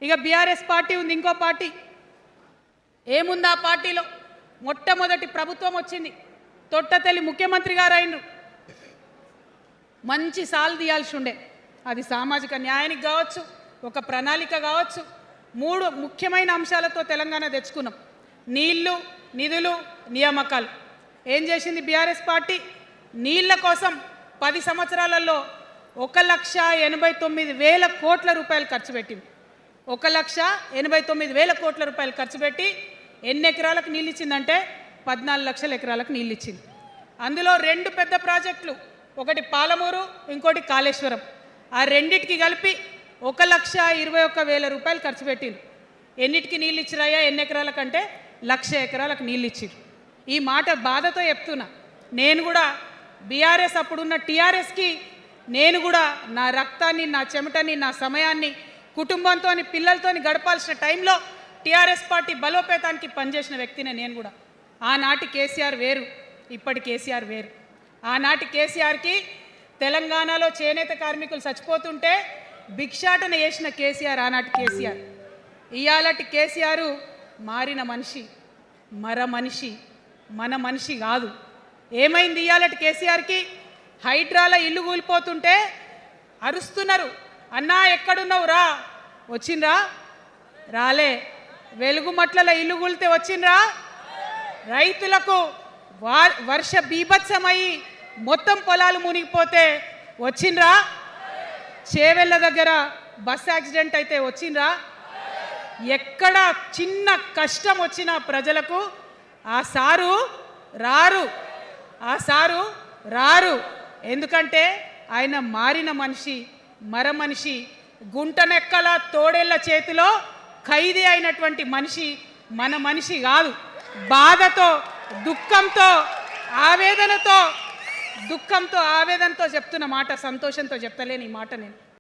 ఇక BRS party ఉంది, ఇంకో పార్టీ ఏముంది ఆ పార్టీలో? మొట్టమొదటి ప్రభుత్వం వచ్చింది, తొట్టతల్లి ముఖ్యమంత్రి గారు అయినరు. మంచి సాలు తీయాల్సి ఉండే, అది సామాజిక న్యాయానికి కావచ్చు, ఒక ప్రణాళిక కావచ్చు. 3 ముఖ్యమైన అంశాలతో తెలంగాణ తెచ్చుకున్నాం: నీళ్లు, నిధులు, నియామకాలు. ఏం చేసింది బీఆర్ఎస్ పార్టీ? నీళ్ల కోసం 10 సంవత్సరాలలో 1,89,000 కోట్ల రూపాయలు ఖర్చు పెట్టింది. 1,89,000 కోట్ల రూపాయలు ఖర్చు పెట్టి ఎన్ని ఎకరాలకు నీళ్ళు ఇచ్చిందంటే 14 లక్షల ఎకరాలకు నీళ్ళు ఇచ్చింది. అందులో 2 పెద్ద ప్రాజెక్టులు, ఒకటి పాలమూరు, ఇంకోటి కాళేశ్వరం. ఆ రెండిటికి కలిపి 1,21,000 రూపాయలు ఖర్చు పెట్టింది. ఎన్నిటికి నీళ్ళు ఇచ్చిరాయా? ఎన్ని ఎకరాలకంటే 1,00,000 ఎకరాలకు నీళ్ళు ఇచ్చిరు. ఈ మాట బాధతో చెప్తున్నా. నేను కూడా బీఆర్ఎస్ అప్పుడున్న టీఆర్ఎస్కి నేను కూడా నా రక్తాన్ని, నా చెమటని, నా సమయాన్ని కుటుంబంతో, పిల్లలతో గడపాల్సిన టైంలో టీఆర్ఎస్ పార్టీ బలోపేతానికి పనిచేసిన వ్యక్తినే నేను కూడా. ఆనాటి కేసీఆర్ వేరు, ఇప్పటి కేసీఆర్ వేరు. ఆనాటి కేసీఆర్కి తెలంగాణలో చేనేత కార్మికులు చచ్చిపోతుంటే భిక్షాటన చేసిన కేసీఆర్ ఆనాటి కేసీఆర్. ఇయాలటి కేసీఆర్ మారిన మనిషి, మనిషి, మన మనిషి కాదు. ఏమైంది ఇయాలటి కేసీఆర్కి? హైడ్రాలో ఇల్లు కూలిపోతుంటే అరుస్తున్నారు, అన్నా ఎక్కడున్నావు రా, వచ్చిండ్రా? రాలే. వెలుగుమట్లలో ఇల్లు కూలితే వచ్చిండ్రా? రైతులకు వర్ష బీభత్సమయ్యి మొత్తం పొలాలు మునిగిపోతే వచ్చిండ్రా? చేవెళ్ళ దగ్గర బస్ యాక్సిడెంట్ అయితే వచ్చిండ్రా? ఎక్కడ చిన్న కష్టం వచ్చినా ప్రజలకు ఆ సారు రారు, ఆ సారు రారు. ఎందుకంటే ఆయన మారిన మనిషి, మనిషి, గుంటనెక్కల తోడేళ్ల చేతిలో ఖైదీ అయినటువంటి మనిషి, మన మనిషి కాదు. బాధతో, దుఃఖంతో, ఆవేదనతో చెప్తున్న మాట, సంతోషంతో చెప్తలేని ఈ మాట నేను.